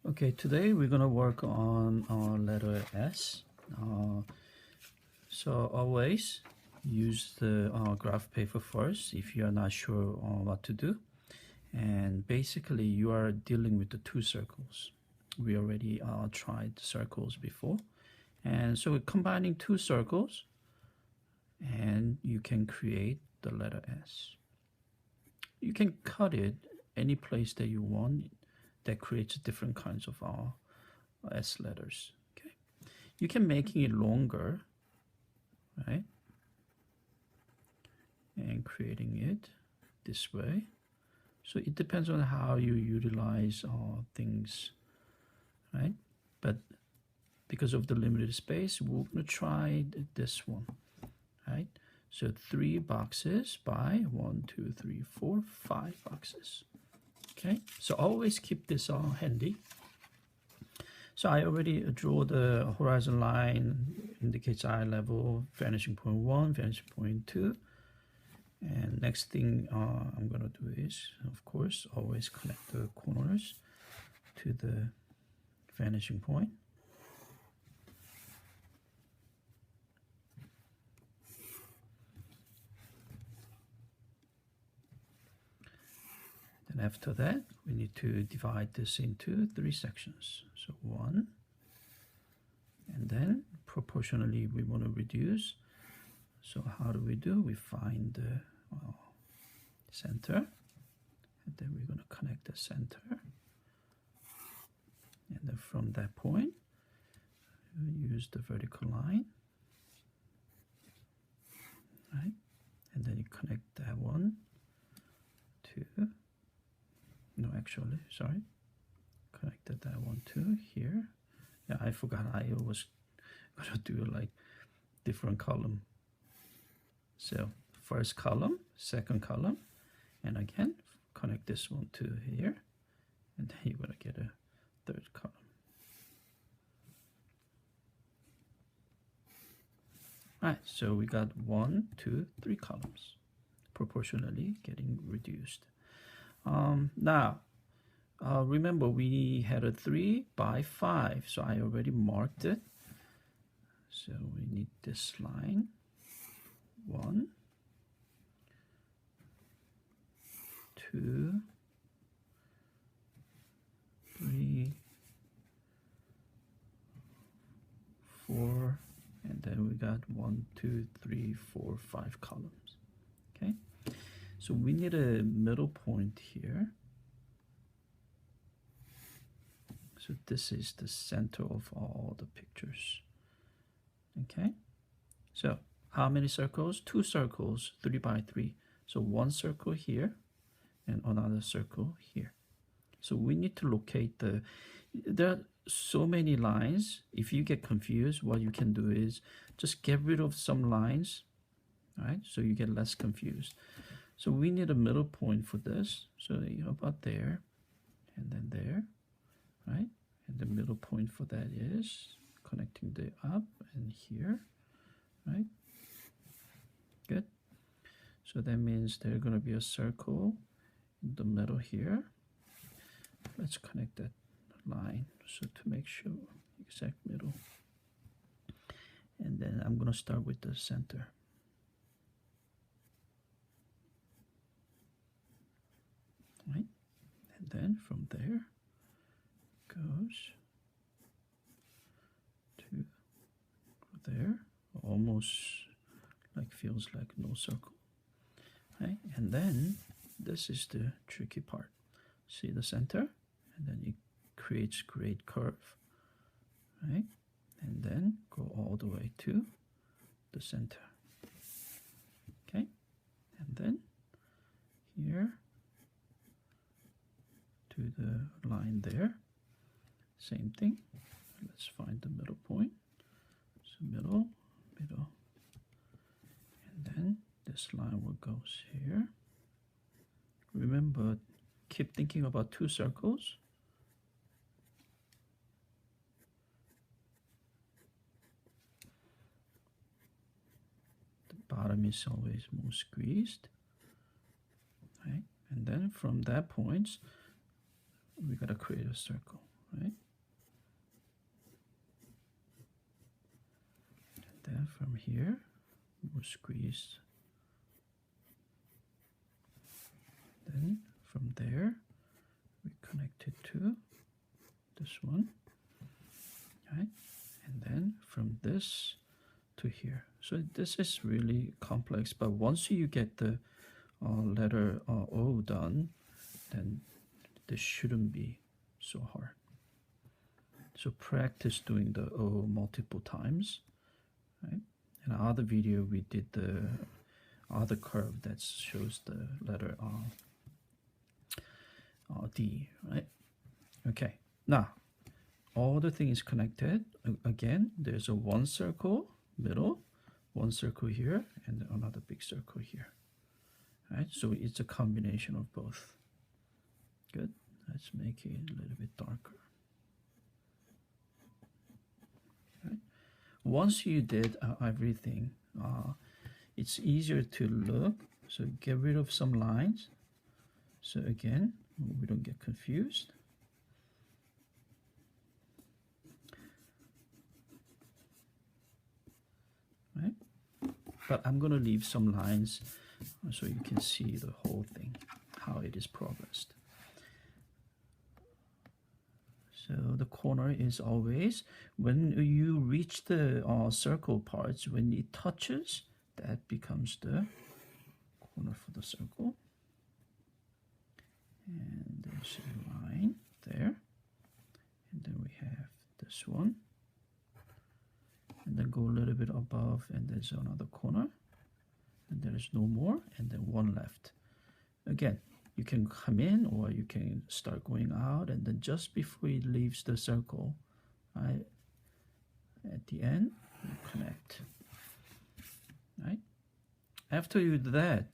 Okay, today we're going to work on our letter S. So always use the graph paper first if you are not sure what to do. And basically you are dealing with the two circles. We already tried circles before. And so we're combining two circles and you can create the letter S. You can cut it any place that you want. That creates different kinds of S letters. Okay, you can making it longer, right? And creating it this way. So it depends on how you utilize things, right? But because of the limited space, we're gonna try this one, right? So 3 boxes by 1, 2, 3, 4, 5 boxes. Okay, so always keep this handy. So I already draw the horizon line, indicates eye level, vanishing point 1, vanishing point 2. And next thing I'm gonna do is, of course, always connect the corners to the vanishing point. Then after that, we need to divide this into 3 sections. So 1, and then proportionally we want to reduce. So how do? We find the center, and then we're going to connect the center. And then from that point, we use the vertical line, right? And then you connect that one to, no, actually, sorry, connected that one to here. Yeah, I forgot I was going to do like different column. So first column, second column, and again, connect this one to here, and then you're going to get a third column. All right, so we got 1, 2, 3 columns, proportionally getting reduced. Now, remember we had a 3 by 5, so I already marked it. So we need this line, 1, 2, 3, 4, and then we got 1, 2, 3, 4, 5 columns. Okay, so we need a middle point here. So this is the center of all the pictures. Okay, so how many circles? 2 circles, 3 by 3. So 1 circle here and another circle here. So we need to locate there are so many lines. If you get confused, what you can do is just get rid of some lines, right? So you get less confused. So we need a middle point for this. So about there and then there, right? And the middle point for that is connecting the up and here, right? Good. So that means there's going to be a circle in the middle here. Let's connect that line so to make sure exact middle. And then I'm going to start with the center. Right? And then from there goes to there, almost like feels like no circle. Right? And then this is the tricky part. See the center, and then it creates great curve, right? And then go all the way to the center. Okay, and then here to the line there, same thing. Let's find the middle point. So middle, middle, and then this line will go here. Remember, keep thinking about 2 circles. The bottom is always more squeezed, right? And then from that point, we gotta create a circle. right? And then from here, we'll squeeze. Then from there, we connect it to this one, right? And then from this to here. So this is really complex, but once you get the letter O done, then this shouldn't be so hard. So practice doing the O multiple times, right? In our other video, we did the other curve that shows the letter D, right? Okay, now all the things connected. Again, there's a one circle middle, one circle here, and another big circle here, right? So it's a combination of both. Good. Let's make it a little bit darker. Right? Once you did everything, it's easier to look. So get rid of some lines. So again, we don't get confused. Right? But I'm going to leave some lines so you can see the whole thing, how it is progressed. So the corner is always, when you reach the circle parts, when it touches, that becomes the corner for the circle. And there's a line there. And then we have this one. And then go a little bit above, and there's another corner. And there is no more, and then one left. Again, you can come in or you can start going out, and then just before it leaves the circle, right, at the end, you connect. Right? After you do that,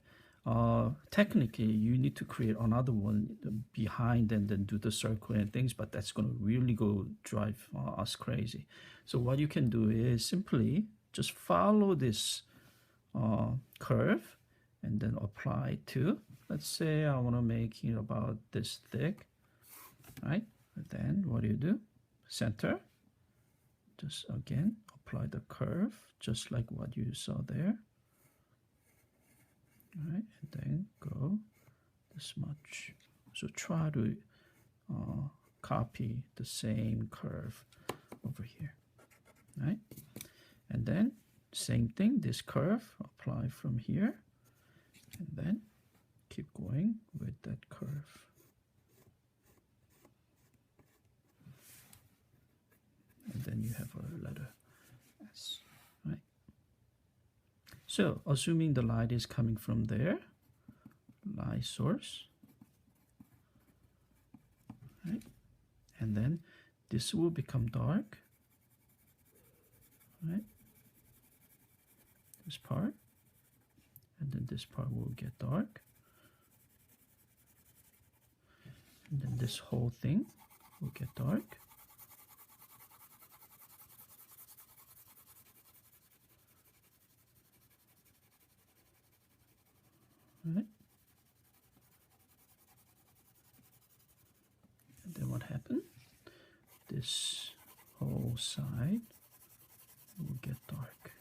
technically you need to create another one behind and then do the circle and things, but that's going to really go drive us crazy. So what you can do is simply just follow this curve and then apply to, let's say I want to make it about this thick, right? And then what do? Center. Just again apply the curve just like what you saw there. All right, and then go this much. So try to copy the same curve over here, right? And then same thing, this curve, apply from here, and then keep going with that curve. And then you have a letter S, right? So assuming the light is coming from there, light source, right? And then this will become dark, right? This part, and then this part will get dark, and then this whole thing will get dark. Right? And then what happened? This whole side will get dark.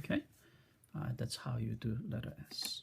Okay, that's how you do letter S.